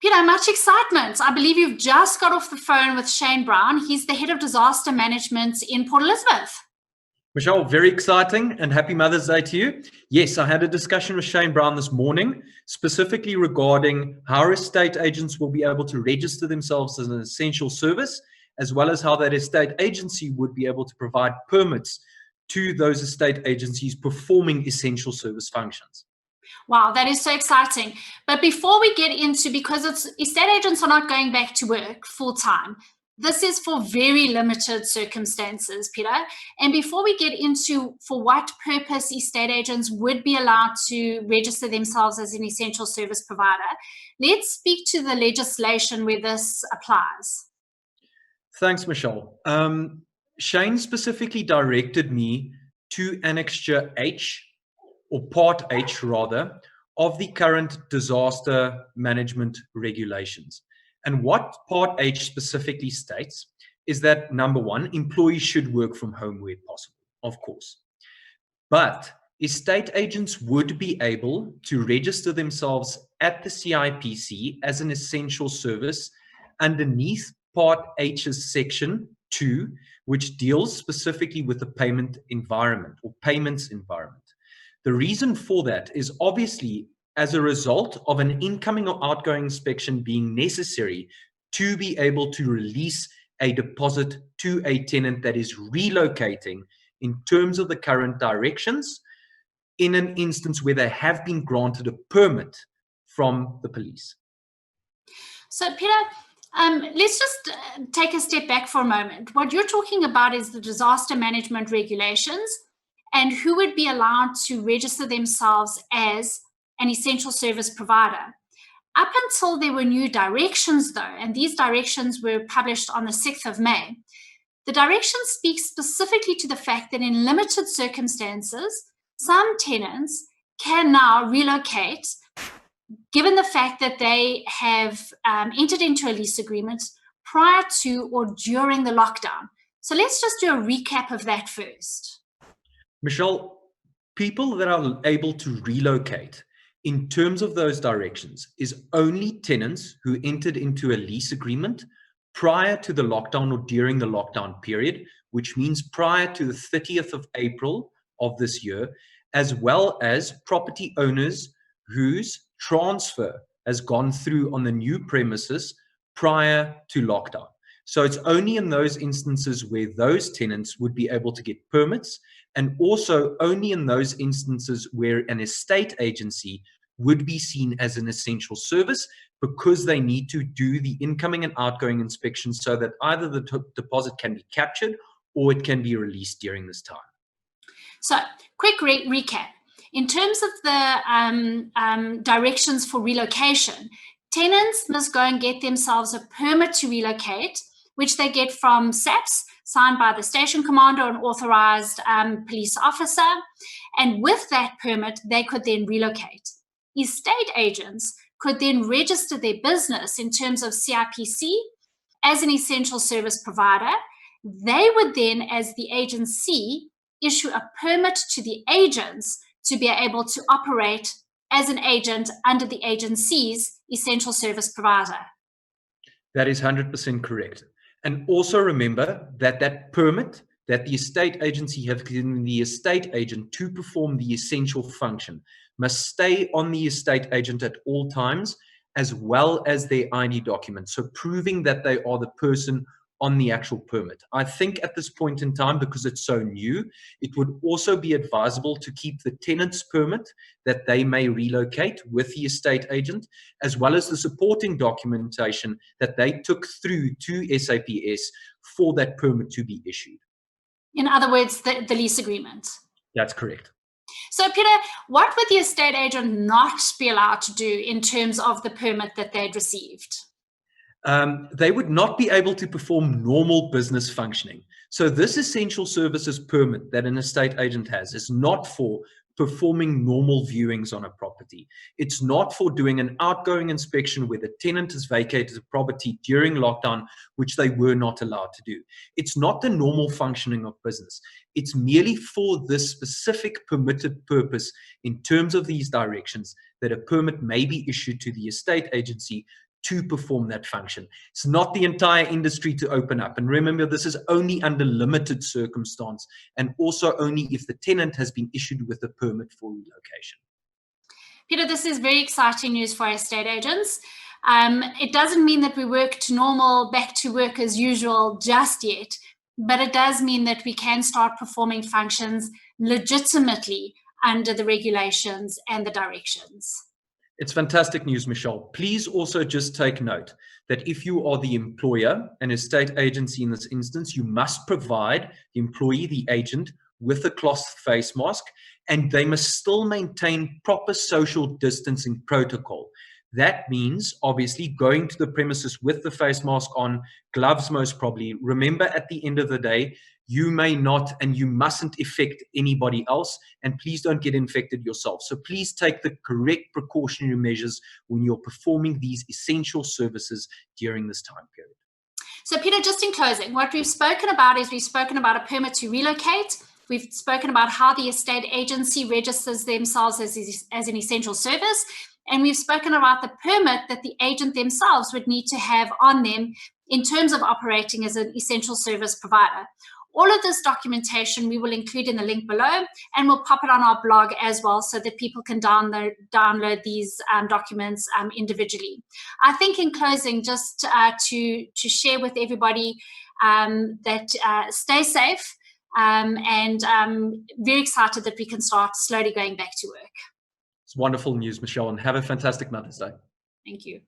Peter, much excitement. I believe you've just got off the phone with Shane Brown. He's the head of disaster management in Port Elizabeth. Michelle, very exciting and happy Mother's Day to you. Yes, I had a discussion with Shane Brown this morning, specifically regarding how estate agents will be able to register themselves as an essential service, as well as how that estate agency would be able to provide permits to those estate agencies performing essential service functions. Wow, that is so exciting. But before we get into, because estate agents are not going back to work full time, this is for very limited circumstances, Peter. And before we get into for what purpose estate agents would be allowed to register themselves as an essential service provider, let's speak to the legislation where this applies. Thanks, Michelle. Shane specifically directed me to Annexure H, or Part H rather, of the current disaster management regulations. And what Part H specifically states is that, number one, employees should work from home where possible, of course. But estate agents would be able to register themselves at the CIPC as an essential service underneath Part H's Section 2, which deals specifically with the payment environment or payments environment. The reason for that is obviously as a result of an incoming or outgoing inspection being necessary to be able to release a deposit to a tenant that is relocating in terms of the current directions in an instance where they have been granted a permit from the police. So, Peter, let's just take a step back for a moment. What you're talking about is the disaster management regulations and who would be allowed to register themselves as an essential service provider. Up until there were new directions, though, and these directions were published on the 6th of May, the directions speak specifically to the fact that in limited circumstances, some tenants can now relocate given the fact that they have entered into a lease agreement prior to or during the lockdown. So let's just do a recap of that first. Michelle, people that are able to relocate in terms of those directions is only tenants who entered into a lease agreement prior to the lockdown or during the lockdown period, which means prior to the 30th of April of this year, as well as property owners whose transfer has gone through on the new premises prior to lockdown. So it's only in those instances where those tenants would be able to get permits, and also only in those instances where an estate agency would be seen as an essential service because they need to do the incoming and outgoing inspections so that either the deposit can be captured or it can be released during this time. So, quick recap. In terms of the directions for relocation, tenants must go and get themselves a permit to relocate, which they get from SAPS, signed by the station commander or an authorized police officer. And with that permit, they could then relocate. Estate agents could then register their business in terms of CIPC as an essential service provider. They would then, as the agency, issue a permit to the agents to be able to operate as an agent under the agency's essential service provider. That is 100% correct. And also remember that that permit that the estate agency has given the estate agent to perform the essential function must stay on the estate agent at all times, as well as their ID documents. So proving that they are the person on the actual permit. I think at this point in time, because it's so new, it would also be advisable to keep the tenant's permit that they may relocate with the estate agent, as well as the supporting documentation that they took through to SAPS for that permit to be issued. In other words, the lease agreement. That's correct. So, Peter, what would the estate agent not be allowed to do in terms of the permit that they'd received? They would not be able to perform normal business functioning. So this essential services permit that an estate agent has is not for performing normal viewings on a property. It's not for doing an outgoing inspection where the tenant has vacated a property during lockdown, which they were not allowed to do. It's not the normal functioning of business. It's merely for this specific permitted purpose in terms of these directions that a permit may be issued to the estate agency to perform that function. It's not the entire industry to open up. And remember, this is only under limited circumstance, and also only if the tenant has been issued with a permit for relocation. Peter, this is very exciting news for our estate agents. It doesn't mean that we work to normal, back to work as usual just yet, but it does mean that we can start performing functions legitimately under the regulations and the directions. It's fantastic news, Michelle. Please also just take note that if you are the employer, an estate agency in this instance, you must provide the employee, the agent, with a cloth face mask, and they must still maintain proper social distancing protocol. That means obviously going to the premises with the face mask on, gloves most probably. Remember, at the end of the day, you may not and you mustn't affect anybody else, and please don't get infected yourself. So please take the correct precautionary measures when you're performing these essential services during this time period. So Peter, just in closing, what we've spoken about is we've spoken about a permit to relocate. We've spoken about how the estate agency registers themselves as an essential service. And we've spoken about the permit that the agent themselves would need to have on them in terms of operating as an essential service provider. All of this documentation we will include in the link below, and we'll pop it on our blog as well so that people can download these documents individually. I think in closing, just to share with everybody that stay safe, and very excited that we can start slowly going back to work. It's wonderful news, Michelle, and have a fantastic Mother's Day. Thank you.